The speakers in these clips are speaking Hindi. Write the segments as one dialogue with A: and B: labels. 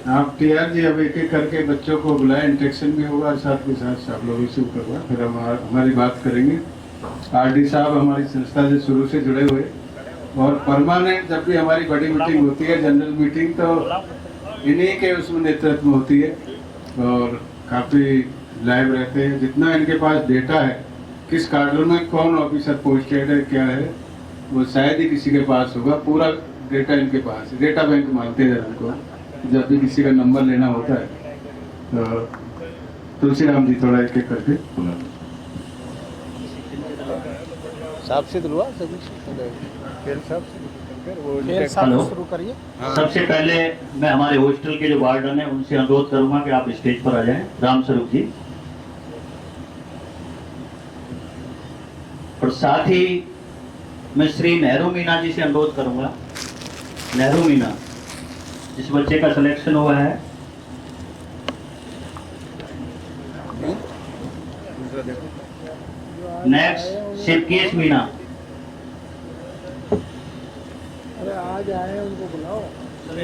A: आप टीआर जी अब एक एक करके बच्चों को बुलाए, इंटेक्शन भी होगा, साथ के साथ सब लोग रिसीव करवा, फिर हम हमारी बात करेंगे। आरडी साहब हमारी संस्था से शुरू से जुड़े हुए, और परमानेंट जब भी हमारी बड़ी मीटिंग होती है, जनरल मीटिंग, तो इन्हीं के उसमें नेतृत्व में होती है और काफ़ी लाइव रहते हैं। जितना इनके पास डेटा है, किस कार्डर में कौन ऑफिसर पोस्टेड है, क्या है, वो शायद ही किसी के पास होगा। पूरा डेटा इनके पास है, डेटा बैंक मानते हैं उनको। जब भी किसी का नंबर लेना होता है तो तुलसीराम जी थोड़ा एक एक करके
B: साहब से दिलवा
C: हेलो,
B: शुरू करिए।
C: सबसे पहले मैं हमारे हॉस्टल के जो वार्डन है उनसे अनुरोध करूंगा कि आप स्टेज पर आ जाएं। राम स्वरूप जी, और साथ ही मैं श्री नेहरू मीना जी से अनुरोध करूंगा। नेहरू मीना, जिस बच्चे का सिलेक्शन हुआ है, नेक्स्ट शिवकेश मीना।
B: अरे आज आए उनको बुलाओ।
C: ये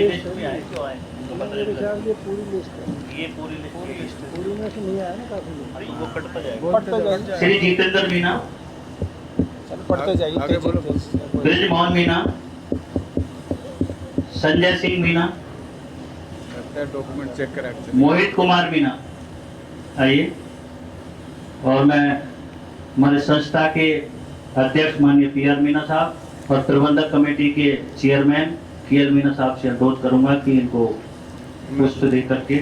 C: लिस्ट में आए, क्यों आए?
B: मेरे ख्याल ये पूरी लिस्ट है।
C: ये पूरी लिस्ट
B: पूरी में से नहीं आया ना काफी लोग।
C: वो कटता
B: पढ़ते जाइए।
C: श्री जितेंद्र मीना,
B: चल पढ़ते जाइए।
A: आगे बोलो।
C: ब्रिज मोहन मीना, संजय सिंह मीना,
A: डॉक्यूमेंट चेक करा,
C: मोहित कुमार मीना। आइए। और मैं हमारे संस्था के अध्यक्ष माननीय पीआर मीना साहब और प्रबंधक कमेटी के चेयरमैन पीएल मीना साहब से अनुरोध करूंगा कि इनको पुष्प दे करके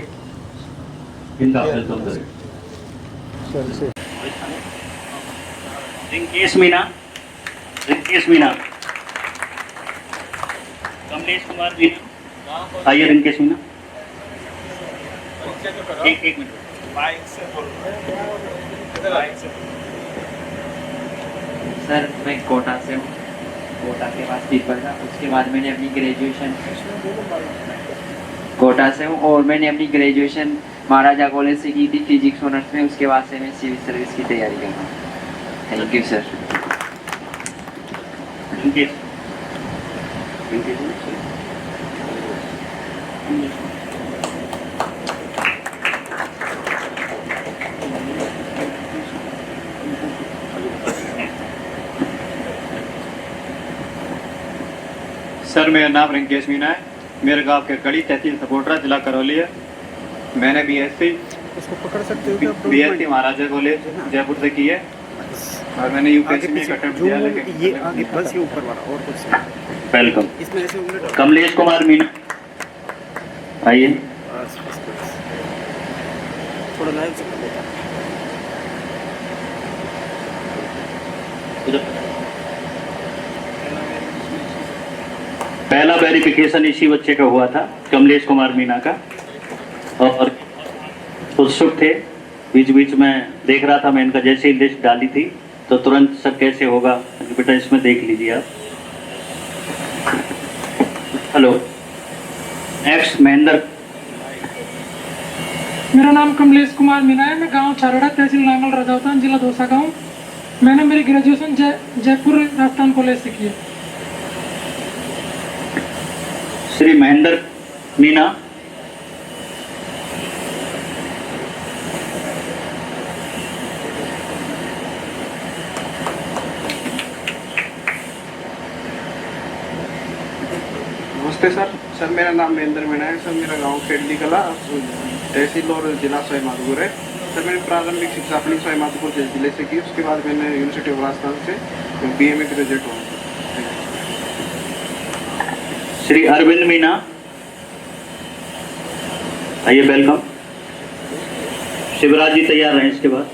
C: इनका वेलकम करें। रिंकेश मीना, रिंकेश मीना, कमलेश कुमार मीना। आइए रिंकेश मीना, एक मिनट।
D: सर मैं कोटा से हूँ, कोटा के बाद पीपल का। उसके बाद मैंने अपनी ग्रेजुएशन कोटा से हूँ और मैंने अपनी ग्रेजुएशन महाराजा कॉलेज से की थी फिजिक्स ऑनर्स में। उसके बाद से मैं सिविल सर्विस की तैयारी कर रहा हूँ। Thank you sir.
E: सर मेरा नाम रिंकेश मीना है। मेरे गांव के कड़ी तहसील सपोटरा, जिला करौली है। मैंने बीएससी महाराजा कॉलेज जयपुर से की है और मैंने यूपीएससी में अटेम्प्ट किया।
B: ये आगे बस ये ऊपर वाला और कुछ
C: वेलकम।
B: इसमें ऐसे
C: कमलेश कुमार मीना, आइए।
B: थोड़ा लाइव से कर लेता।
C: पहला वेरिफिकेशन इसी बच्चे का हुआ था, कमलेश कुमार मीना का, और उत्सुक थे। बीच बीच में देख रहा था मैं, इनका जैसे ही लिस्ट डाली थी तो तुरंत सर कैसे होगा, बेटा इसमें देख लीजिए आप। Hello, next Mahendra.
F: मेरा नाम कमलेश कुमार मीना है। मैं गांव चारोड़ा, तहसील नांगल राजावतान, जिला दौसा गाँव। मैंने मेरी ग्रेजुएशन जयपुर राजस्थान कॉलेज से की है।
C: श्री महेंद्र मीना,
G: नमस्ते सर मेरा नाम महेंद्र मीना है। सर मेरा गांव खेडली कला, तहसील और जिला सवाई माधोपुर है। सर मैंने प्रारंभिक शिक्षा अपनी सवाई माधोपुर जिले से की। उसके बाद मैंने यूनिवर्सिटी ऑफ राजस्थान से बीए में ग्रेजुएट हुआ।
C: श्री अरविंद मीना, आइए वेलकम। शिवराज जी तैयार रहें इसके बाद।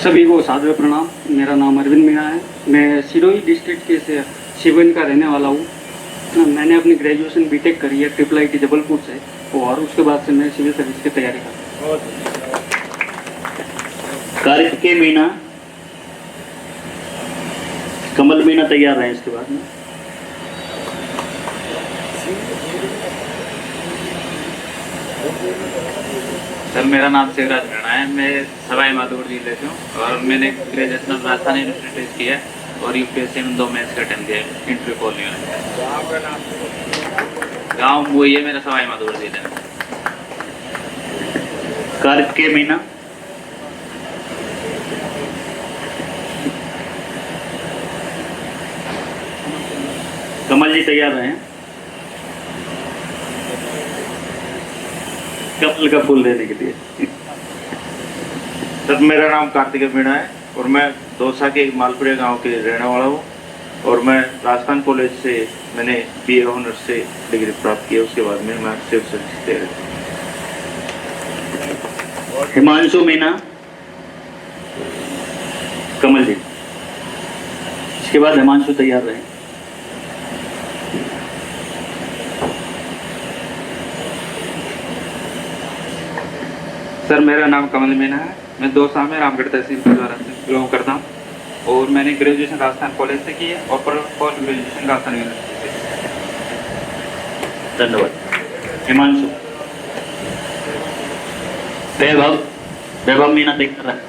G: सभी को सादर प्रणाम। मेरा नाम अरविंद मीना है। मैं सिरोही डिस्ट्रिक्ट के से शिवन का रहने वाला हूँ। मैंने अपनी ग्रेजुएशन बीटेक करी है IIIT जबलपुर से, और उसके बाद से मैं सिविल सर्विस की तैयारी कर रहा हूँ।
C: कार्तिकेय मीना, कमल मीना तैयार रहे इसके बाद में।
H: सर मेरा नाम शिवराज मीणा है। मैं सवाई माधोपुर जिले से हूँ और मैंने ग्रेजुएशन राजस्थान यूनिवर्सिटी से किया है और यूपीएससी में 2 मेंस का अटेम्प्ट किया है इंटरव्यू कॉलोनी में। गाँव वही है मेरा सवाई माधोपुर जिले में।
C: कार्य के मीना। कमल जी तैयार रहे। कमल का फूल देने के लिए।
I: सर मेरा नाम कार्तिक मीणा है और मैं दौसा के मालपुरे गांव के रहने वाला हूँ और मैं राजस्थान कॉलेज से मैंने बीए ऑनर्स से डिग्री प्राप्त की। उसके बाद में मैं सिविल सर्विस दे रहा हूँ।
C: हिमांशु मीना। कमल जी। इसके बाद हिमांशु तैयार रहे।
J: सर मेरा नाम कमल मीना है। मैं दौसा में रामगढ़ तहसील के द्वारा से बिलोंग करता हूँ और मैंने ग्रेजुएशन राजस्थान कॉलेज से की है और पोस्ट ग्रेजुएशन राजस्थान यूनिवर्सिटी से।
C: धन्यवाद। हिमांशु। वैभव मीना तैयार रहे।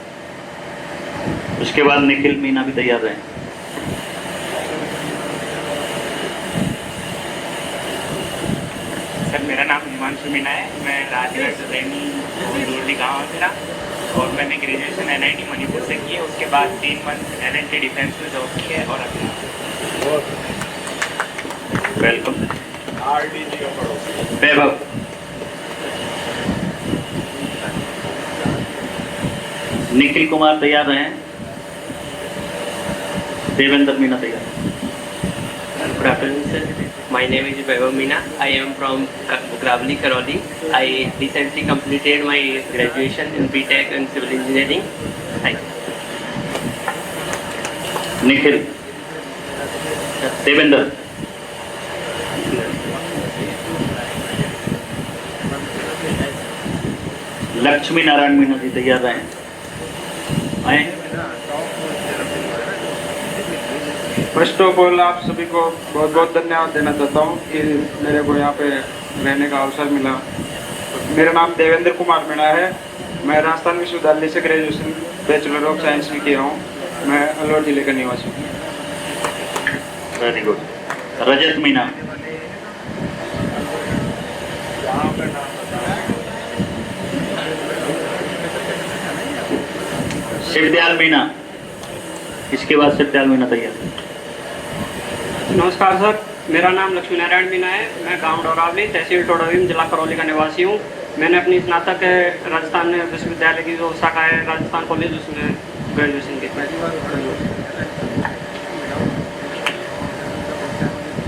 C: उसके बाद निखिल मीना भी तैयार रहे।
K: सर मेरा नाम हिमांशु मीना है। मैं राजगढ़ सदैनी दूरली गाँव है मेरा और मैंने ग्रेजुएशन NIT मणिपुर से की है। उसके बाद 3 मंथ LNT डिफेंस में जॉब की है और अभी
C: वेलकम। वैभव। निखिल कुमार तैयार रहे। देवेंद्र मीना तैयार।
L: Good afternoon, sir. My name is Vaibhav Meena. I am from Gravli, Karoli. I recently completed my graduation in BTech in Civil Engineering. Thank you.
C: Nikhil. Devendra. Lakshmi Narayan Meena ji तैयार रहे। आए।
J: फर्स्ट ऑफ ऑल आप सभी को बहुत बहुत धन्यवाद देना चाहता हूँ कि मेरे को यहाँ पे रहने का अवसर मिला। मेरा नाम देवेंद्र कुमार मीणा है। मैं राजस्थान विश्वविद्यालय से ग्रेजुएशन बैचलर ऑफ साइंस में किया हूँ। मैं अलवर जिले का निवासी हूँ।
C: Very good. रजत मीना। शिवदयाल मीना। इसके बाद शिवदयाल मीना तैयार।
G: नमस्कार सर, मेरा नाम लक्ष्मी नारायण मीना है। मैं गांव डोरावली तहसील टोडावीम जिला करौली का निवासी हूँ। मैंने अपनी स्नातक राजस्थान विश्वविद्यालय की जो शाखा है राजस्थान कॉलेज उसमें ग्रेजुएशन की।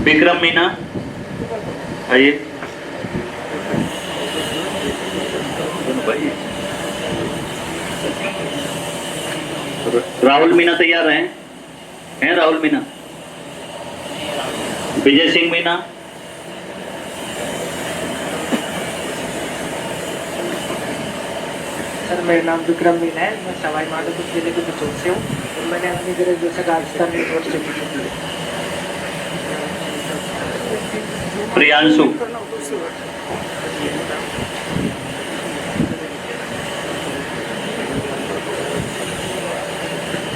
C: विक्रम मीना आइए। राहुल मीना तैयार हैं राहुल मीना। विजय सिंह मीना।
B: सर मेरा नाम विक्रम मीना है। मैं सवाई माधोपुर जिले के बिचौर से हूँ और मैंने अपनी ग्रेजुएशन राजस्थान यूनिवर्सिटी से की है।
C: प्रियांशु।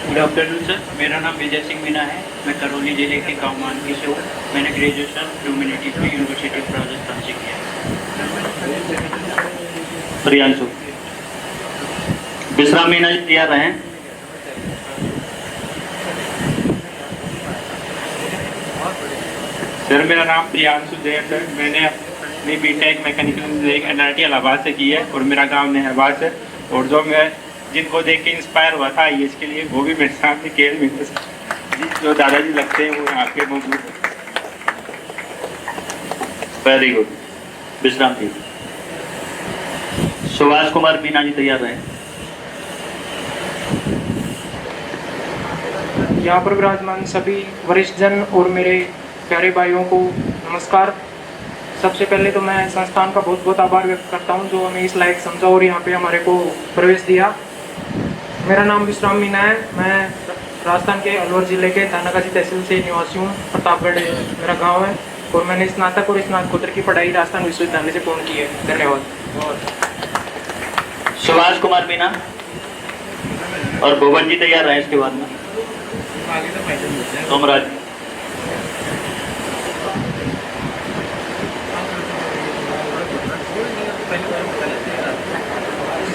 K: गुड आफ्टरनून सर, मेरा नाम विजय सिंह मीना है। मैं करौली जिले के गाँव मानकी से हूँ। मैंने ग्रेजुएशन ह्यूमैनिटीज में यूनिवर्सिटी ऑफ राजस्थान से किया है।
C: प्रियांशु। विश्राम मीना जी तैयार रहे।
K: सर मेरा नाम प्रियांशु जैन है। मैंने अपनी BTech mechanical engineering NIT Allahabad से की है और मेरा गांव नेहबाद है। और जो मैं जिनको देख के इंस्पायर हुआ था IAS के लिए वो भी मेरे सामने केल में जी जो दादाजी लगते हैं वो यहाँ पे मौजूद है।
C: Very good. विश्राम जी। सुभाष कुमार मीना जी तैयार रहे।
F: यहाँ पर विराजमान सभी वरिष्ठ जन और मेरे प्यारे भाइयों को नमस्कार। सबसे पहले तो मैं संस्थान का बहुत बहुत आभार व्यक्त करता हूँ जो हमें इस लायक समझा और यहाँ पे हमारे को प्रवेश दिया। मेरा नाम विश्राम मीना है। मैं राजस्थान के अलवर जिले के थानागाजी तहसील से निवासी हूँ। प्रतापगढ़ मेरा गांव है और मैंने स्नातक और स्नातकोत्तर की पढ़ाई राजस्थान विश्वविद्यालय से पूर्ण की है। धन्यवाद।
C: सुभाष कुमार मीना और भुवन जी तैयार रहे इसके बाद में सोमराज।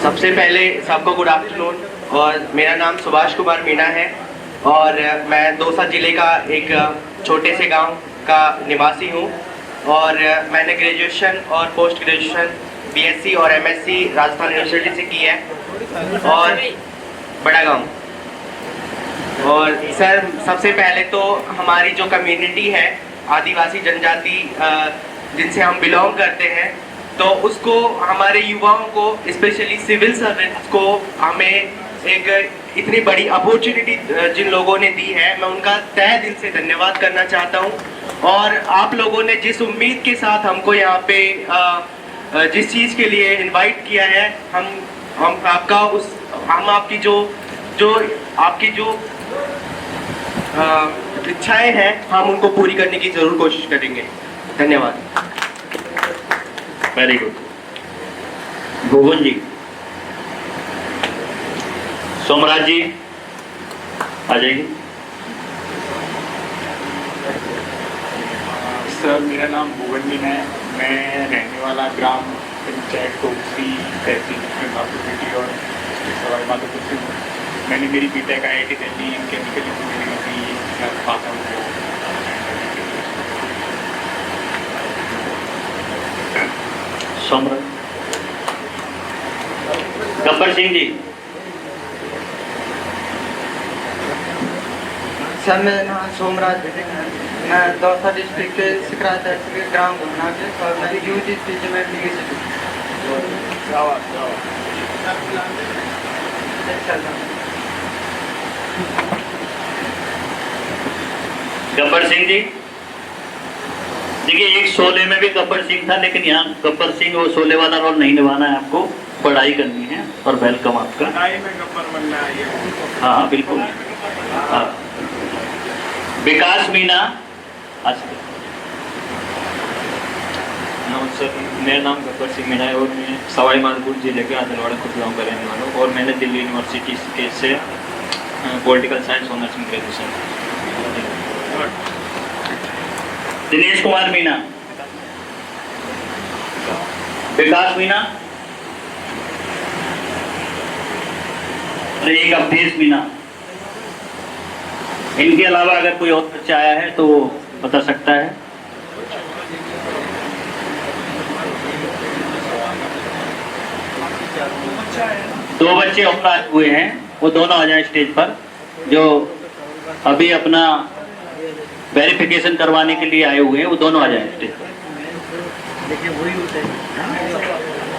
L: सबसे पहले सबको गुड आफ्टरनून और मेरा नाम सुभाष कुमार मीना है और मैं दौसा ज़िले का एक छोटे से गांव का निवासी हूं और मैंने ग्रेजुएशन और पोस्ट ग्रेजुएशन बीएससी और एमएससी राजस्थान यूनिवर्सिटी से की है और बड़ा गांव। और सर सबसे पहले तो हमारी जो कम्युनिटी है आदिवासी जनजाति जिनसे हम बिलोंग करते हैं तो उसको हमारे युवाओं को स्पेशली सिविल सर्विस को हमें एक इतनी बड़ी अपॉर्चुनिटी जिन लोगों ने दी है मैं उनका तहे दिल से धन्यवाद करना चाहता हूं। और आप लोगों ने जिस उम्मीद के साथ हमको यहाँ पे जिस चीज़ के लिए इनवाइट किया है हम आपकी जो इच्छाएं हैं हम उनको पूरी करने की जरूर कोशिश करेंगे। धन्यवाद।
C: Very good. भुवन जी। सोमराज जी आ जाइए।
K: सर मेरा नाम भुवन मीना है। मैं रहने वाला ग्राम पंचायत टोकसी तहसील और सवाई माधोपुर से हूँ। मैंने मेरी B Tech IIT Delhi chemical engineering की पास आउट किया।
C: गब्बर सिंह जी।
M: सर मेरा नाम सोमराज है। मैं दौसा डिस्ट्रिक्ट के सिकरा तहसील के ग्राम घुमना के और मैं UG स्टेज में
C: गब्बर सिंह जी देखिए एक शोले में भी गब्बर सिंह था लेकिन यहाँ गब्बर सिंह और शोले वाला रोल नहीं निभाना है, आपको पढ़ाई करनी है और वेलकम आपका। हाँ बिल्कुल। हाँ विकास मीना।
N: सर मेरा नाम गब्बर सिंह मीना है और मैं सवाई माधोपुर जिले के आदिलवाड़ा खुद गाँव का रहने वाला हूँ और मैंने दिल्ली यूनिवर्सिटी के से पॉलिटिकल साइंस ऑनर्स में ग्रेजुएशन।
C: दिनेश कुमार मीना। विकास मीना और एक अवधेश मीना। इनके अलावा अगर कोई और बच्चा आया है तो वो बता सकता है। दो बच्चे और आए हुए हैं वो दोनों आ जाए स्टेज पर जो अभी अपना वेरिफिकेशन करवाने के लिए आए हुए हैं वो दोनों आ जाए स्टेज पर।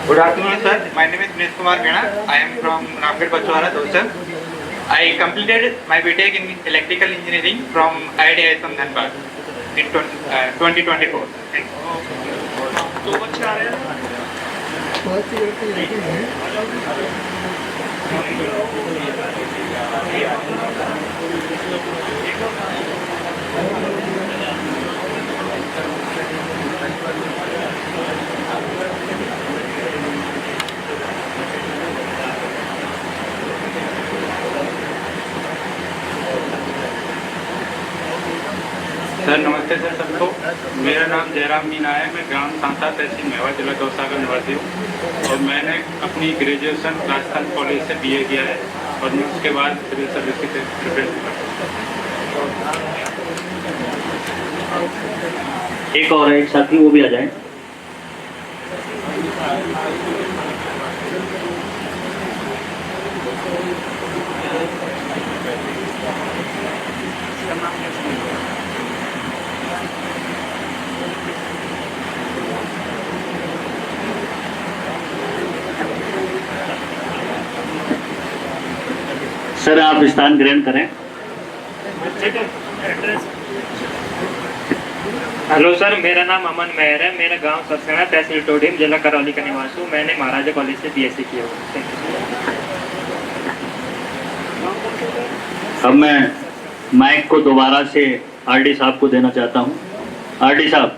O: Good afternoon, sir. My name is Dinesh Kumar Meena. I am from Ramgarh Pachwara, Dosa. I completed my BTech in Electrical Engineering from IIT Dhanbad in 2024. Thank
K: sir नमस्ते सर सबको। मेरा नाम जयराम मीना है। मैं ग्राम सांसा तहसील मेवा जिला दौसा का निवासी हूँ और मैंने अपनी ग्रेजुएशन राजस्थान कॉलेज से BA किया है और मैं उसके बाद सिविल सर्विस की प्रिपरेशन करता हूँ।
C: एक और एक साथी वो भी आ जाए। सर आप स्थान ग्रहण करें।
P: हेलो सर, मेरा नाम अमन मेहर है। मेरा गांव सरसेना तहसील टोडीम जिला करौली का निवासी हूँ। मैंने महाराजा कॉलेज से BSc किया हुआ।
C: अब मैं माइक को दोबारा से RD साहब को देना चाहता हूँ। RD साहब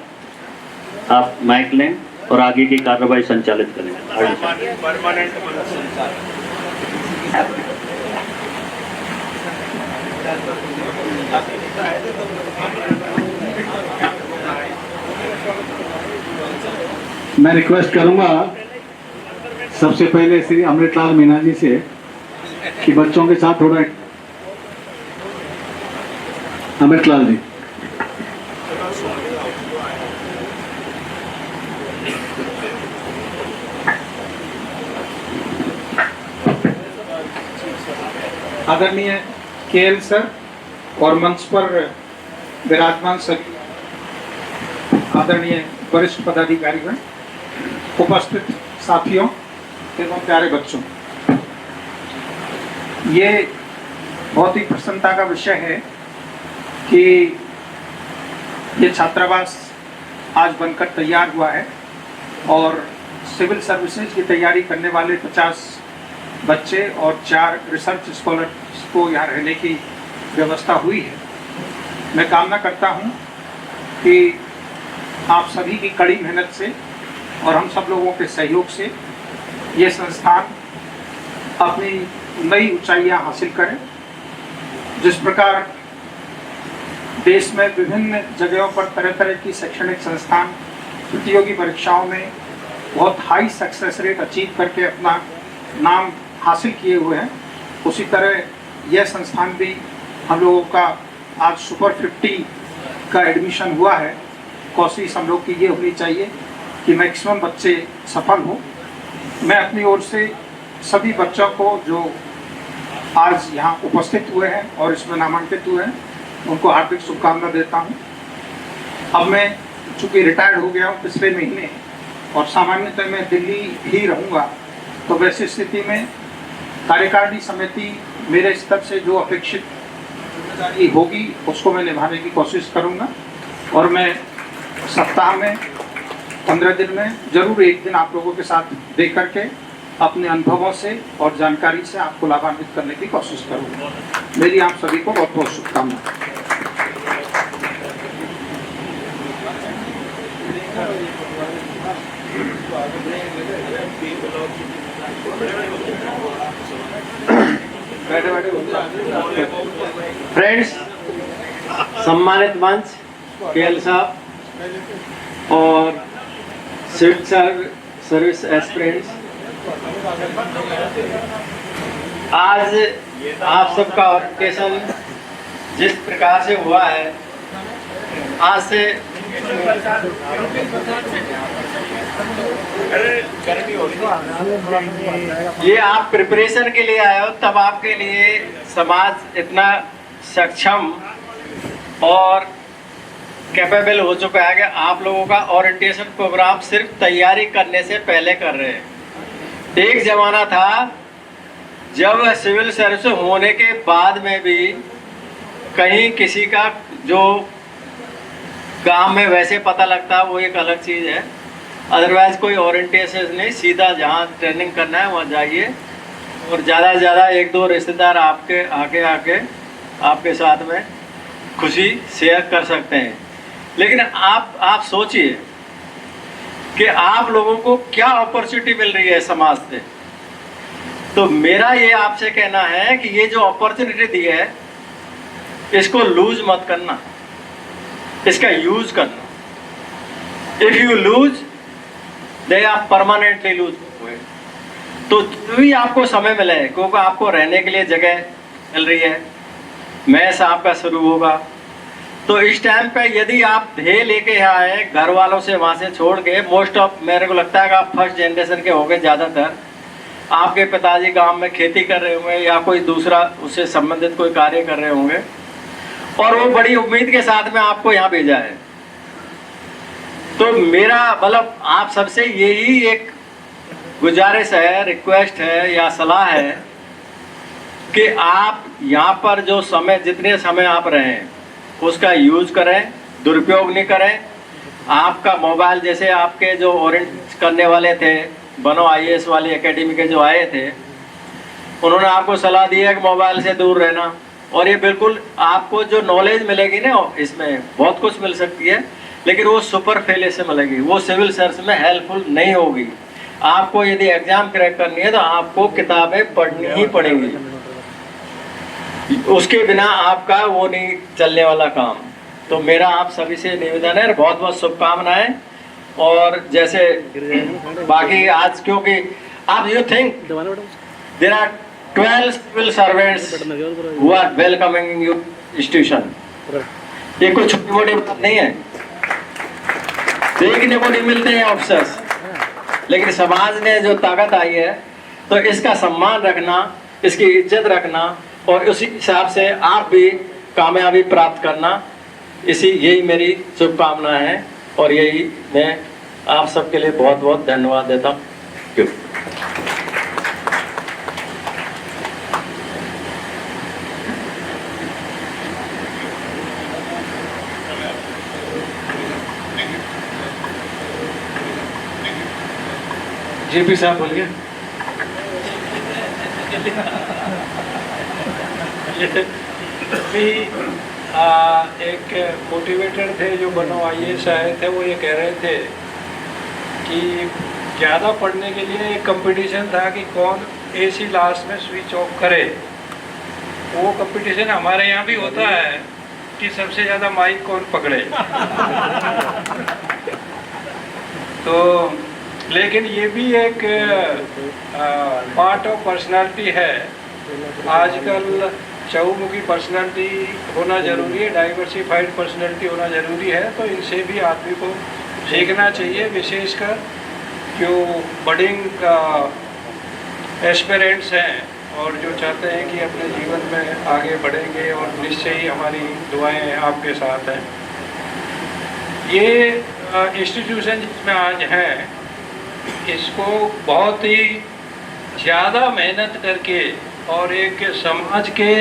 C: आप माइक लें। और आगे की कार्रवाई संचालित करेंगे।
A: मैं रिक्वेस्ट करूंगा सबसे पहले श्री अमृतलाल मीना जी से कि बच्चों के साथ थोड़ा अमृतलाल जी।
J: आदरणीय केएल सर और मंच पर विराजमान सभी आदरणीय वरिष्ठ पदाधिकारीगण, उपस्थित साथियों एवं प्यारे बच्चों, ये बहुत ही प्रसन्नता का विषय है कि ये छात्रावास आज बनकर तैयार हुआ है और सिविल सर्विसेज की तैयारी करने वाले 50 बच्चे और 4 रिसर्च स्कॉलर्स को यहाँ रहने की व्यवस्था हुई है। मैं कामना करता हूँ कि आप सभी की कड़ी मेहनत से और हम सब लोगों के सहयोग से ये संस्थान अपनी नई ऊंचाइयां हासिल करें। जिस प्रकार देश में विभिन्न जगहों पर तरह तरह की शैक्षणिक संस्थान प्रतियोगी परीक्षाओं में बहुत हाई सक्सेस रेट अचीव करके अपना नाम हासिल किए हुए हैं, उसी तरह यह संस्थान भी हम लोगों का आज सुपर 50 का एडमिशन हुआ है। कोशिश हम लोग की ये होनी चाहिए कि मैक्सिमम बच्चे सफल हों। मैं अपनी ओर से सभी बच्चों को जो आज यहाँ उपस्थित हुए हैं और इसमें नामांकित हुए हैं उनको हार्दिक शुभकामना देता हूँ। अब मैं चूँकि रिटायर्ड हो गया हूँ पिछले महीने और सामान्यतः मैं दिल्ली ही रहूँगा, तो वैसी स्थिति में कार्यकारिणी समिति मेरे स्तर से जो अपेक्षित जिम्मेदारी होगी उसको मैं निभाने की कोशिश करूँगा और मैं सप्ताह में 15 दिन में जरूर एक दिन आप लोगों के साथ दे करके अपने अनुभवों से और जानकारी से आपको लाभान्वित करने की कोशिश करूँगा। मेरी आप सभी को बहुत बहुत शुभकामनाएं।
Q: फ्रेंड्स, सम्मानित मंच, केएल साहब और सिविल सर्विस एस्पिरेंट्स, आज आप सबका ओरिएंटेशन जिस प्रकार से हुआ है, आज से ये आप प्रिपरेशन के लिए आए हो, तब आपके लिए समाज इतना सक्षम और कैपेबल हो चुका है कि आप लोगों का ओरिएंटेशन प्रोग्राम सिर्फ तैयारी करने से पहले कर रहे हैं। एक ज़माना था जब सिविल सर्विस होने के बाद में भी कहीं किसी का जो गांव में वैसे पता लगता है वो एक अलग चीज़ है, अदरवाइज़ कोई ओरिएंटेशन नहीं, सीधा जहाँ ट्रेनिंग करना है वहाँ जाइए और ज़्यादा से ज़्यादा 1-2 रिश्तेदार आपके आके आपके साथ में खुशी शेयर कर सकते हैं। लेकिन आप सोचिए कि आप लोगों को क्या अपॉर्चुनिटी मिल रही है समाज से। तो मेरा ये आपसे कहना है कि ये जो अपॉर्चुनिटी दी है इसको लूज मत करना, इसका यूज करना। इफ यू लूज दे आप परमानेंटली लूज हुए। तो भी आपको समय मिले, क्योंकि आपको रहने के लिए जगह मिल रही है, मैस आपका शुरू होगा, तो इस टाइम पे यदि आप ध्येय लेके आए घर वालों से वहाँ से छोड़ के, मोस्ट ऑफ मेरे को लगता है कि आप फर्स्ट जनरेशन के हो गए, ज़्यादातर आपके पिताजी गांव में खेती कर रहे होंगे या कोई दूसरा उससे संबंधित कोई कार्य कर रहे होंगे और वो बड़ी उम्मीद के साथ में आपको यहाँ भेजा है। तो मेरा मतलब आप सबसे यही एक गुजारिश है, रिक्वेस्ट है या सलाह है कि आप यहाँ पर जो समय, जितने समय आप रहें उसका यूज करें, दुरुपयोग नहीं करें। आपका मोबाइल, जैसे आपके जो ओरिएंट करने वाले थे, बनो आईएएस वाली एकेडमी के जो आए थे, उन्होंने आपको सलाह दी है कि मोबाइल से दूर रहना, और ये बिल्कुल आपको जो नॉलेज मिलेगी ना इसमें बहुत कुछ मिल सकती है, लेकिन वो सुपर फेले से मिलेगी, वो सिविल सर्विस में हेल्पफुल नहीं होगी। आपको यदि एग्जाम क्रैक करनी है तो आपको किताबें पढ़नी ही पड़ेंगी, उसके बिना आपका वो नहीं चलने वाला काम। तो मेरा आप सभी से निवेदन है, बहुत बहुत शुभकामनाएं। और जैसे बाकी आज क्योंकि आप you think there are 12 civil servants who are welcoming you institution, ये कोई छोटी मोटी बात नहीं है, देखने को नहीं मिलते हैं ऑफिसर्स, लेकिन समाज में जो ताकत आई है तो इसका सम्मान रखना, इसकी इज्जत रखना और उसी हिसाब से आप भी कामयाबी प्राप्त करना, यही मेरी शुभकामना है। और यही मैं आप सबके लिए बहुत बहुत धन्यवाद देता हूँ।
R: जेपी साहब बोलिए। एक मोटिवेटेड थे जो बनो IAS आए थे, वो ये कह रहे थे कि ज़्यादा पढ़ने के लिए एक कंपटीशन था कि कौन AC लास्ट में स्विच ऑफ करे। वो कंपटीशन हमारे यहाँ भी होता है कि सबसे ज़्यादा माइक कौन पकड़े। तो लेकिन ये भी एक पार्ट ऑफ पर्सनालिटी है। आजकल चहुमुखी पर्सनालिटी होना ज़रूरी है, डाइवर्सिफाइड पर्सनालिटी होना ज़रूरी है। तो इनसे भी आदमी को सीखना चाहिए, विशेषकर जो बडिंग एस्पिरेंट्स हैं और जो चाहते हैं कि अपने जीवन में आगे बढ़ेंगे, और निश्चय ही हमारी दुआएं आपके साथ हैं। ये इंस्टीट्यूशन जिसमें आज हैं, इसको बहुत ही ज़्यादा मेहनत करके और एक समाज के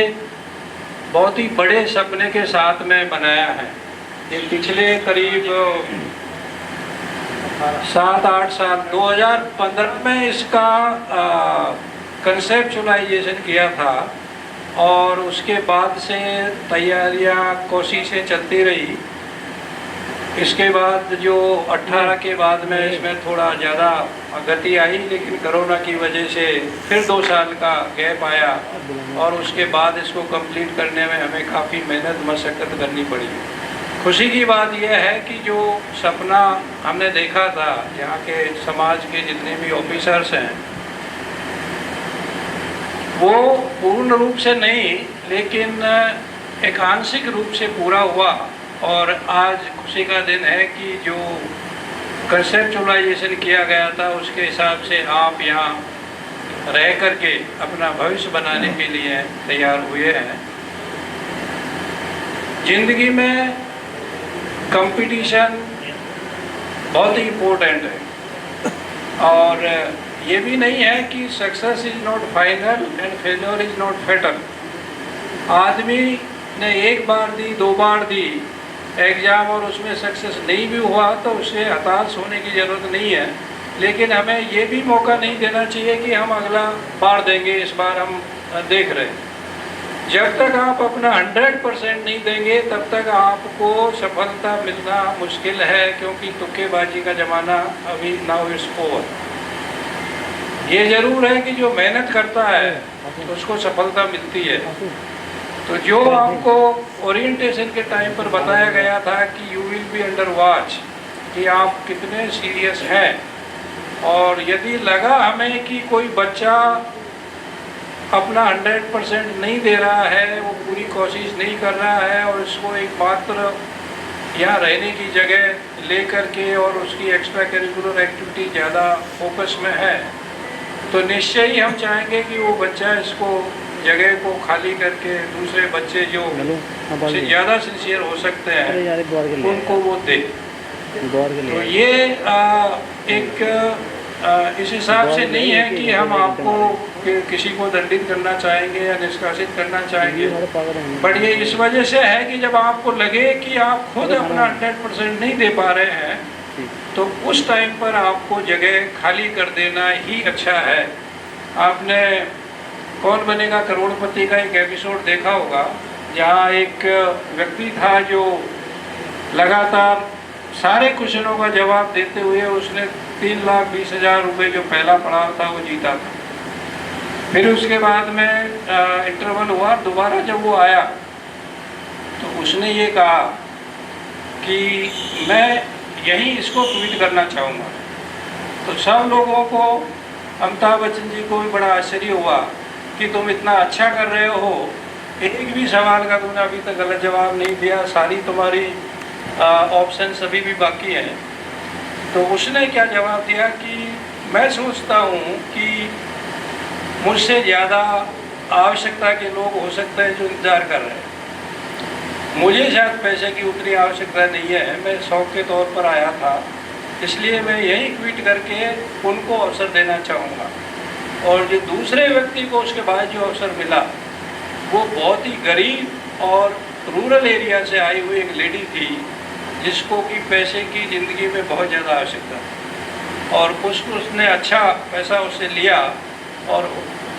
R: बहुत ही बड़े सपने के साथ में बनाया है। ये पिछले करीब 7-8 साल 2015 में इसका कंसेप्चुअलाइजेशन किया था, और उसके बाद से तैयारियां कोशिशें चलती रही। इसके बाद जो 18 के बाद में इसमें थोड़ा ज़्यादा गति आई, लेकिन कोरोना की वजह से फिर 2 साल का गैप आया, और उसके बाद इसको कंप्लीट करने में हमें काफ़ी मेहनत मशक्क़त करनी पड़ी। खुशी की बात यह है कि जो सपना हमने देखा था, यहाँ के समाज के जितने भी ऑफिसर्स हैं, वो पूर्ण रूप से नहीं लेकिन एक आंशिक रूप से पूरा हुआ। और आज खुशी का दिन है कि जो कंसेप्चुअलाइजेशन किया गया था उसके हिसाब से आप यहाँ रह करके अपना भविष्य बनाने के लिए तैयार हुए हैं। जिंदगी में कंपटीशन बहुत ही इम्पोर्टेंट है, और ये भी नहीं है कि success is not final and failure is not fatal. आदमी ने 1 बार दी, 2 बार दी एग्ज़ाम और उसमें सक्सेस नहीं भी हुआ तो उससे हताश होने की ज़रूरत नहीं है, लेकिन हमें ये भी मौका नहीं देना चाहिए कि हम अगला बार देंगे, इस बार हम देख रहे हैं। जब तक आप अपना 100% नहीं देंगे तब तक आपको सफलता मिलना मुश्किल है, क्योंकि तुक्केबाजी का ज़माना अभी नाउ इज ओवर। ये ज़रूर है कि जो मेहनत करता है उसको सफलता मिलती है। तो जो आपको ओरिएंटेशन के टाइम पर बताया गया था कि you will be under watch, कि आप कितने सीरियस हैं, और यदि लगा हमें कि कोई बच्चा अपना 100% नहीं दे रहा है, वो पूरी कोशिश नहीं कर रहा है, और इसको एक मात्र यहाँ रहने की जगह ले करके और उसकी एक्स्ट्रा करिकुलर एक्टिविटी ज़्यादा फोकस में है, तो निश्चय ही हम चाहेंगे कि वो बच्चा इसको जगह को खाली करके दूसरे बच्चे जो उससे ज़्यादा सिंसियर हो सकते हैं उनको वो दे। तो ये एक इस हिसाब से नहीं है कि हम आपको किसी को दंडित करना चाहेंगे या निष्कासित करना चाहेंगे, बट ये इस वजह से है कि जब आपको लगे कि आप खुद अपना 100% नहीं दे पा रहे हैं, तो उस टाइम पर आपको जगह खाली कर देना ही अच्छा है। आपने कौन बनेगा करोड़पति का एक एपिसोड देखा होगा, जहाँ एक व्यक्ति था जो लगातार सारे क्वेश्चनों का जवाब देते हुए उसने 3,20,000 रुपये जो पहला पड़ाव था वो जीता था। फिर उसके बाद में इंटरवल हुआ, दोबारा जब वो आया तो उसने ये कहा कि मैं यहीं इसको ट्वीट करना चाहूँगा। तो सब लोगों को, अमिताभ बच्चन जी को भी बड़ा आश्चर्य हुआ कि तुम इतना अच्छा कर रहे हो, एक भी सवाल का तुमने अभी तक गलत जवाब नहीं दिया, सारी तुम्हारी ऑप्शन अभी भी बाकी हैं। तो उसने क्या जवाब दिया कि मैं सोचता हूँ कि मुझसे ज़्यादा आवश्यकता के लोग हो सकते हैं जो इंतज़ार कर रहे हैं। मुझे शायद पैसे की उतनी आवश्यकता नहीं है, मैं शौक के तौर पर आया था, इसलिए मैं यही ट्वीट करके उनको अवसर देना चाहूँगा। और जो दूसरे व्यक्ति को उसके बाद जो अवसर मिला वो बहुत ही गरीब और रूरल एरिया से आई हुई एक लेडी थी जिसको कि पैसे की ज़िंदगी में बहुत ज़्यादा आवश्यकता थी, और उसने अच्छा पैसा उससे लिया और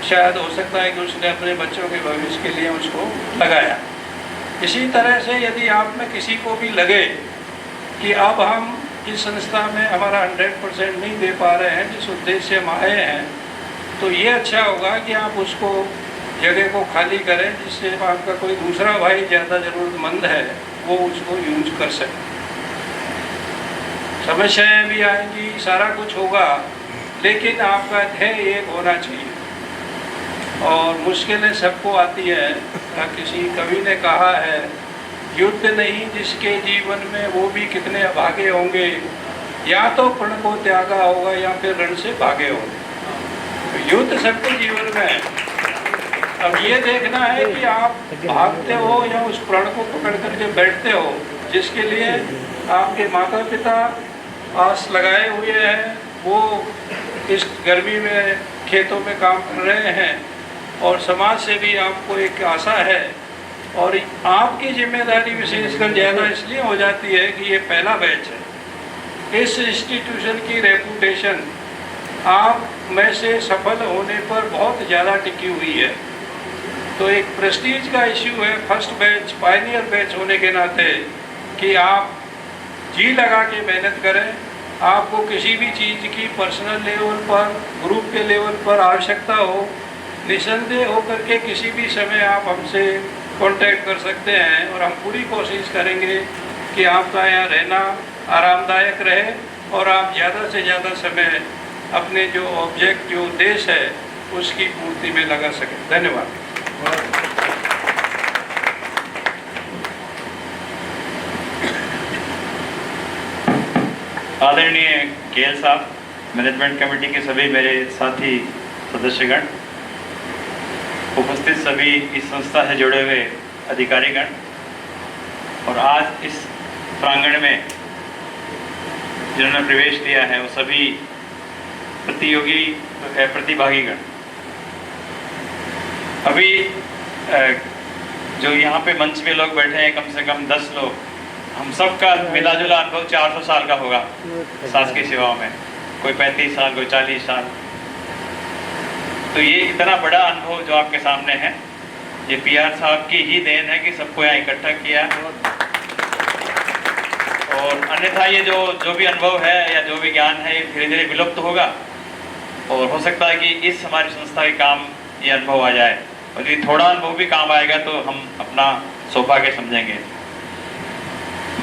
R: शायद हो सकता है कि उसने अपने बच्चों के भविष्य के लिए उसको लगाया। इसी तरह से यदि आप में किसी को भी लगे कि अब हम इस संस्था में हमारा 100% नहीं दे पा रहे हैं जिस उद्देश्य से हम आए हैं, तो ये अच्छा होगा कि आप उसको जगह को खाली करें, जिससे आपका कोई दूसरा भाई ज़्यादा ज़रूरतमंद है वो उसको यूज कर सके। समस्याएं भी आएंगी, सारा कुछ होगा, लेकिन आपका ध्येय एक होना चाहिए। और मुश्किलें सबको आती है। किसी कवि ने कहा है, युद्ध नहीं जिसके जीवन में वो भी कितने अभागे होंगे, या तो प्रण को त्यागा होगा या फिर रण से भागे होंगे। तो युद्ध सबके जीवन में है। अब ये देखना है कि आप भागते हो या उस प्रण को पकड़ करके बैठते हो जिसके लिए आपके माता पिता आस लगाए हुए हैं, वो इस गर्मी में खेतों में काम कर रहे हैं, और समाज से भी आपको एक आशा है। और आपकी जिम्मेदारी विशेषकर ज़्यादा इसलिए हो जाती है कि ये पहला बैच है। इस इंस्टीट्यूशन की रेपुटेशन आप में से सफल होने पर बहुत ज़्यादा टिकी हुई है। तो एक प्रेस्टीज का इश्यू है फर्स्ट बैच, पायनियर बैच होने के नाते, कि आप जी लगा के मेहनत करें। आपको किसी भी चीज़ की पर्सनल लेवल पर, ग्रुप के लेवल पर आवश्यकता हो, निसंदेह होकर के किसी भी समय आप हमसे कांटेक्ट कर सकते हैं, और हम पूरी कोशिश करेंगे कि आपका यहाँ रहना आरामदायक रहे और आप ज़्यादा से ज़्यादा समय अपने जो ऑब्जेक्ट, जो उद्देश्य है, उसकी पूर्ति में लगा सकें। धन्यवाद।
E: आदरणीय केएल साहब, मैनेजमेंट कमेटी के सभी मेरे साथी सदस्यगण, उपस्थित सभी इस संस्था से जुड़े हुए अधिकारीगण, और आज इस प्रांगण में जिन्होंने प्रवेश दिया है वो सभी प्रतिभागीगण। अभी जो यहाँ पे मंच में लोग बैठे हैं, कम से कम 10 लोग, हम सब का मिला जुला अनुभव 400 साल का होगा शासकीय सेवाओं में। कोई 35 साल, कोई 40 साल। तो ये इतना बड़ा अनुभव जो आपके सामने है, ये पीआर साहब की ही देन है कि सबको यहाँ इकट्ठा किया। और अन्यथा ये जो भी अनुभव है या जो भी ज्ञान है, ये धीरे धीरे विलुप्त होगा, और हो सकता है कि इस हमारी संस्था के काम ये अनुभव आ जाए, और यदि थोड़ा अनुभव भी काम आएगा तो हम अपना सौभाग्य समझेंगे।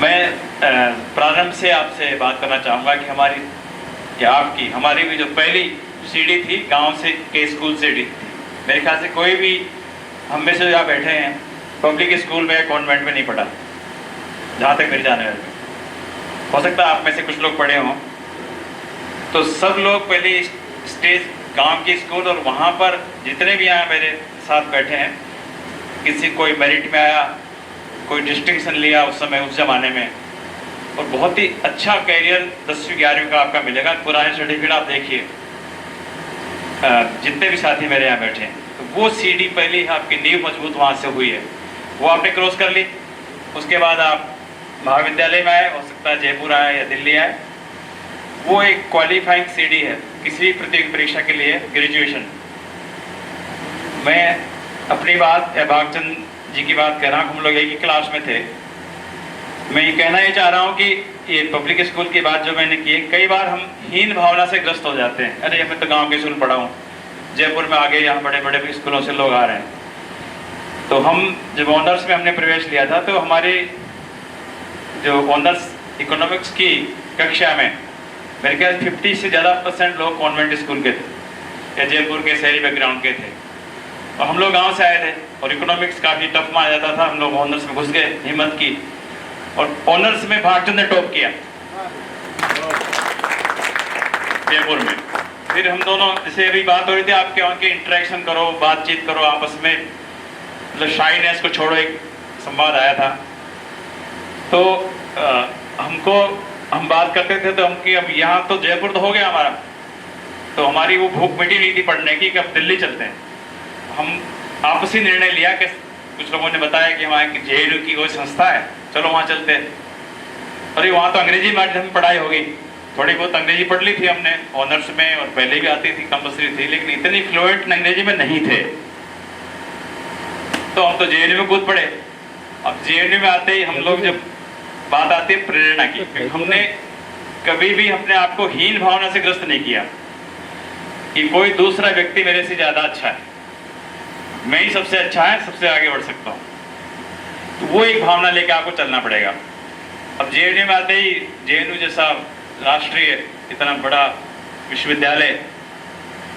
E: मैं प्रारंभ से आपसे बात करना चाहूँगा कि हमारी भी जो पहली सीढ़ी थी गांव से के स्कूल से थी। मेरे ख्याल से कोई भी हम में से यहाँ बैठे हैं पब्लिक स्कूल में या कॉन्वेंट में नहीं पढ़ा, जहाँ तक मेरी जाने वाली। हो सकता है आप में से कुछ लोग पढ़े हों। तो सब लोग पहले स्टेज गांव की स्कूल, और वहाँ पर जितने भी यहाँ मेरे साथ बैठे हैं, किसी कोई मेरिट में आया, कोई डिस्टिंक्शन लिया उस समय, उस ज़माने में, और बहुत ही अच्छा कैरियर 10वीं 11वीं का आपका मिलेगा। पुराने सर्टिफिकेट आप देखिए, जितने भी साथी मेरे यहाँ बैठे हैं, तो वो सीढ़ी पहली आपकी नींव मजबूत वहाँ से हुई है, वो आपने क्रॉस कर ली। उसके बाद आप महाविद्यालय में आए, हो सकता है जयपुर आए या दिल्ली आए, वो एक क्वालिफाइंग सीढ़ी है किसी भी प्रतियोगी परीक्षा के लिए, ग्रेजुएशन। मैं अपनी बात या भागचंद जी की बात कर रहा हूँ, हम लोग एक ही क्लास में थे। मैं ये कहना ये चाह रहा हूँ कि ये पब्लिक स्कूल की बात जो मैंने की है, कई बार हम हीन भावना से ग्रस्त हो जाते हैं। अरे मैं तो गांव के स्कूल पढ़ा हूँ, जयपुर में आगे यहाँ बड़े बड़े स्कूलों से लोग आ रहे हैं। तो हम जब ऑनर्स में हमने प्रवेश लिया था तो हमारे जो ऑनर्स इकोनॉमिक्स की कक्षा में मेरे ख्याल 50 से ज़्यादा % लोग कॉन्वेंट स्कूल के थे या जयपुर के शहरी बैकग्राउंड के थे, और हम लोग गांव से आए थे और इकोनॉमिक्स काफ़ी टफ माना जाता था। हम लोग ऑनर्स में घुस गए, हिम्मत की, और ऑनर्स में भागचंद ने टॉप किया जयपुर में। फिर हम दोनों, जैसे अभी बात हो रही थी आपके वहाँ के, इंटरेक्शन करो, बातचीत करो आपस में, मतलब शाइनेस को छोड़ो, एक संवाद आया था। तो हम बात करते थे तो हम कि अब यहाँ तो जयपुर तो हो गया हमारा, तो हमारी वो भूख मिटी नहीं थी पढ़ने की कि अब दिल्ली चलते हैं। हम आपसी निर्णय लिया कि कुछ लोगों ने बताया कि वहाँ JNU की कोई संस्था है, चलो वहाँ चलते हैं। अरे वहाँ तो अंग्रेजी माध्यम में पढ़ाई होगी, थोड़ी बहुत अंग्रेजी पढ़ ली थी हमने ऑनर्स में, और पहले भी आती थी, कंपल्सरी थी, लेकिन इतनी फ्लुएंट अंग्रेजी में नहीं थे। तो हम तो JNU में कूद पड़े। अब JNU में आते ही हम लोग, जब बात आती है प्रेरणा की, हमने कभी भी अपने आप को हीन भावना से ग्रस्त नहीं किया कि कोई दूसरा व्यक्ति मेरे से ज्यादा अच्छा है, मैं ही सबसे अच्छा है, सबसे आगे बढ़ सकता हूँ। तो वो एक भावना लेके आपको चलना पड़ेगा। अब JNU में आते ही, JNU जैसा राष्ट्रीय इतना बड़ा विश्वविद्यालय,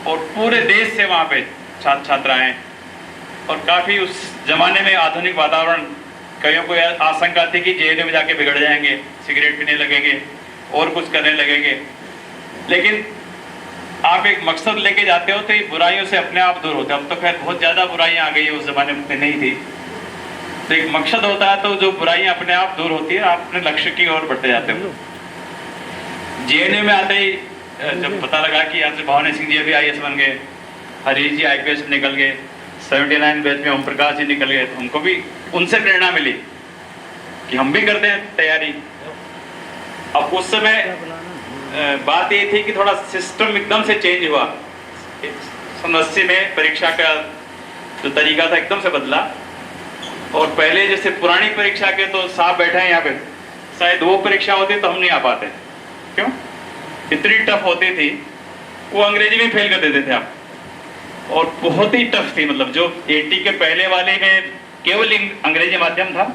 E: और पूरे देश से वहाँ पे छात्र छात्राएं, और काफ़ी उस जमाने में आधुनिक वातावरण, कईयों को आशंका थी कि JNU में जाके बिगड़ जाएंगे, सिगरेट पीने लगेंगे और कुछ करने लगेंगे। लेकिन आप एक मकसद लेके जाते हो तो ये बुराइयों से अपने आप दूर होते हैं। अब तो खैर बहुत ज़्यादा बुराइयां आ गई है, उस जमाने में नहीं थी। तो एक मकसद होता है तो जो बुराइयां अपने आप दूर होती है, आप अपने लक्ष्य की ओर बढ़ते जाते हो। JNU में आते ही जब पता लगा कि यहाँ से भवानी सिंह जी अभी IAS बन गए, हरीश जी IPS निकल गए, 79 बैच में ओम प्रकाश जी निकल गए, तो हमको भी उनसे प्रेरणा मिली कि हम भी करते हैं तैयारी। अब उस समय बात ये थी कि थोड़ा सिस्टम एकदम से चेंज हुआ। 80 में परीक्षा का जो तरीका था एकदम से बदला, और पहले जैसे पुरानी परीक्षा के तो साहब बैठे हैं यहाँ पे, शायद वो परीक्षा होती तो हम नहीं आ पाते। क्यों? इतनी टफ होती थी, वो अंग्रेजी में फेल कर देते थे आप, और बहुत ही टफ थी। मतलब जो 80 के पहले वाले में केवल अंग्रेजी माध्यम था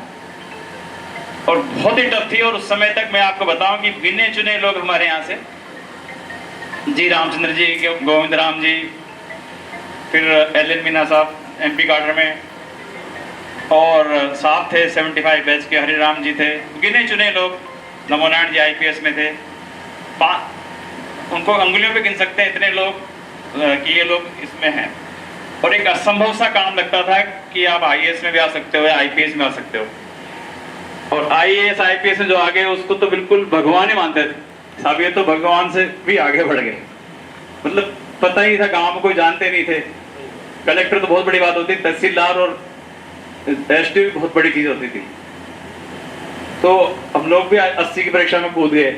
E: और बहुत ही टफ थी। और उस समय तक मैं आपको बताऊं कि गिने चुने लोग हमारे यहाँ से, जी रामचंद्र जी, गोविंद राम जी, फिर LN मीना साहब MP काडर में, और साहब थे 75 बैच के, हरिराम जी थे, गिने चुने लोग, नमोनारायण जी IPS में थे। उनको अंगुलियों पे गिन सकते हैं इतने लोग कि ये लोग इसमें हैं। और एक असंभव सा काम लगता था कि आप IAS में भी आ सकते हो या IPS में आ सकते हो। और IAS IPS में जो आगे उसको तो बिल्कुल भगवान ही मानते थे साहब, ये तो भगवान से भी आगे बढ़ गए। मतलब पता ही था, गांव में कोई जानते नहीं थे। कलेक्टर तो बहुत बड़ी बात होती, तहसीलदार और SDO भी बहुत बड़ी चीज होती थी। तो हम लोग भी 80 की परीक्षा में कूद गए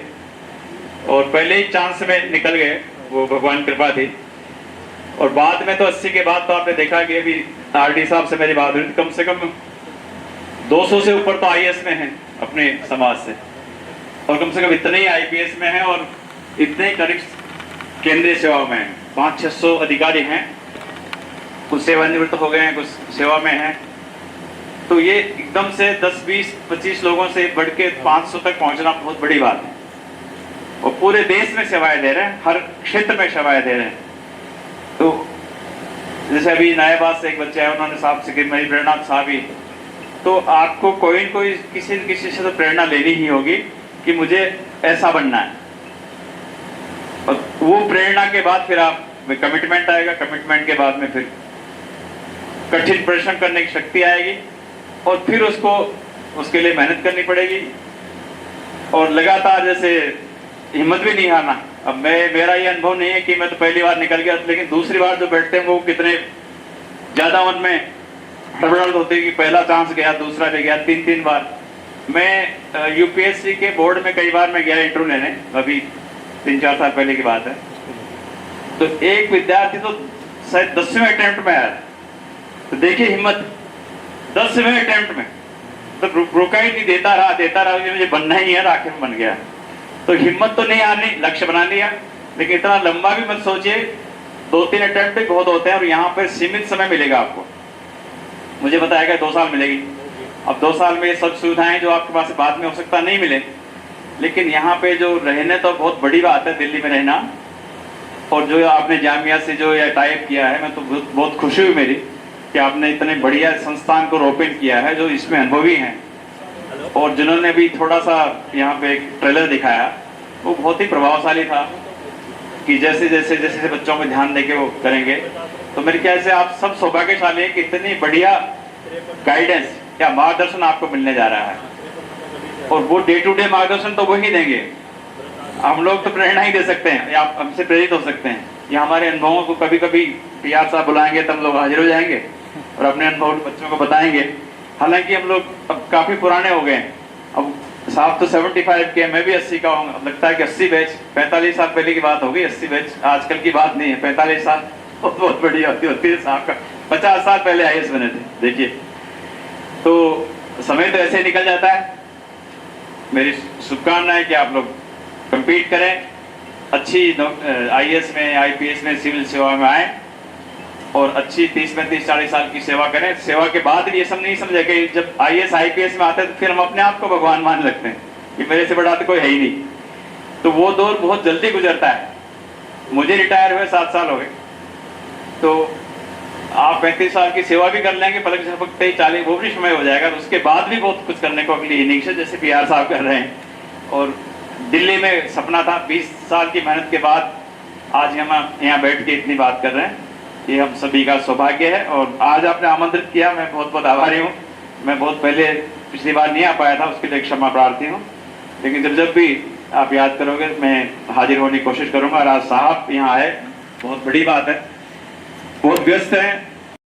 E: और पहले ही चांस में निकल गए, वो भगवान की कृपा थी। और बाद में तो 80 के बाद तो आपने देखा कि अभी RD साहब से मेरी बात हुई थी, कम से कम 200 से ऊपर तो IAS में हैं अपने समाज से, और कम से कम इतने ही IPS में हैं, और इतने ही करीब केंद्रीय सेवा में हैं। 500-600 अधिकारी हैं, कुछ सेवानिवृत्त हो गए हैं, कुछ सेवा में हैं। तो ये एकदम से 10, 20, 25 लोगों से बढ़ के 500 तक पहुंचना बहुत बड़ी बात है। और पूरे देश में सेवाएं दे रहे हैं, हर क्षेत्र में सेवाएं दे रहे हैं। तो जैसे अभी नायाबाद से एक बच्चा है, उन्होंने साहब से कि मेरी प्रेरणा साहब ही, तो आपको कोई न कोई किसी न किसी से तो प्रेरणा लेनी ही होगी कि मुझे ऐसा बनना है। और वो प्रेरणा के बाद फिर आप कमिटमेंट आएगा, कमिटमेंट के बाद में फिर कठिन परिश्रम करने की शक्ति आएगी, और फिर उसके लिए मेहनत करनी पड़ेगी, और लगातार जैसे हिम्मत भी नहीं हारना। अब मेरा ये अनुभव नहीं है कि मैं तो पहली बार निकल गया, लेकिन दूसरी बार जो बैठते हैं वो कितने ज्यादा मन में हड़बड़ाहट होती है कि पहला चांस गया, दूसरा भी गया, 3 बार। मैं UPSC के बोर्ड में कई बार मैं गया इंटरव्यू लेने, अभी 3-4 साल पहले की बात है। तो एक विद्यार्थी तो शायद 10वें अटेम्प्ट में आया, तो देखिए हिम्मत, 10वें अटेम्प्ट में, तो रुका ही नहीं, देता रहा, मुझे बनना ही है, आखिर में बन गया। तो हिम्मत तो नहीं हारनी, लक्ष्य बना लिया, लेकिन इतना लंबा भी मत सोचिए। 2-3 अटेम्प्ट भी बहुत होते हैं और यहाँ पर सीमित समय मिलेगा आपको। मुझे बताया गया 2 साल मिलेगी। अब 2 साल में ये सब सुविधाएं जो आपके पास बाद में हो सकता नहीं मिले, लेकिन यहाँ पे जो रहने तो बहुत बड़ी बात है दिल्ली में रहना। और जो आपने जामिया से जो यह टाइप किया है, मैं तो बहुत खुशी हुई मेरी कि आपने इतने बढ़िया संस्थान को ओपन किया है जो इसमें अनुभवी हैं, और जिन्होंने भी थोड़ा सा यहाँ पे एक ट्रेलर दिखाया वो बहुत ही प्रभावशाली था कि जैसे जैसे जैसे बच्चों में ध्यान देके वो करेंगे। तो मेरे ख्याल से आप सब सौभाग्यशाली हैं कि इतनी बढ़िया गाइडेंस या मार्गदर्शन आपको मिलने जा रहा है, और वो डे टू डे मार्गदर्शन तो वही देंगे। हम लोग तो प्रेरणा ही दे सकते हैं या आप हमसे प्रेरित हो सकते हैं, या हमारे अनुभवों को कभी कभी पीआर साहब बुलाएंगे तब लोग हाजिर हो जाएंगे और अपने अनुभव बच्चों को बताएंगे। हालांकि हम लोग अब काफी पुराने हो गए, अब साहब तो 75 के, मैं भी 80 का हूँ। लगता है कि 80 बैच 45 साल पहले की बात होगी, 80 बैच आजकल की बात नहीं है। 45 साल बहुत बढ़िया होती है साहब का। 50 साल पहले IAS बने थे, देखिए। तो समय तो ऐसे ही निकल जाता है। मेरी शुभकामना है कि आप लोग कम्पीट करें, अच्छी IAS में, IPS में, सिविल सेवा में आए और अच्छी 30-35-40 साल की सेवा करें। सेवा के बाद भी ये सब नहीं समझे कि जब IAS IPS में आते हैं तो फिर हम अपने आप को भगवान मान लगते हैं कि मेरे से बड़ा तो कोई है ही नहीं। तो वो दौर बहुत जल्दी गुजरता है। मुझे रिटायर हुए 7 साल हो गए, तो आप 35 साल की सेवा भी कर लेंगे, पलक झपकते ही 40 वो भी समय हो जाएगा। उसके बाद भी बहुत कुछ करने को अगली इनिंग से, जैसे PR साहब कर रहे हैं। और दिल्ली में सपना था, 20 साल की मेहनत के बाद आज हम यहाँ बैठ के इतनी बात कर रहे हैं, ये हम सभी का सौभाग्य है। और आज आपने आमंत्रित किया, मैं बहुत बहुत आभारी हूँ। मैं बहुत पहले पिछली बार नहीं आ पाया था, उसके लिए क्षमा प्रार्थी हूँ, लेकिन जब भी आप याद करोगे मैं हाजिर होने की कोशिश करूँगा। और आज साहब यहाँ आए, बहुत बड़ी बात है। बहुत व्यस्त हैं,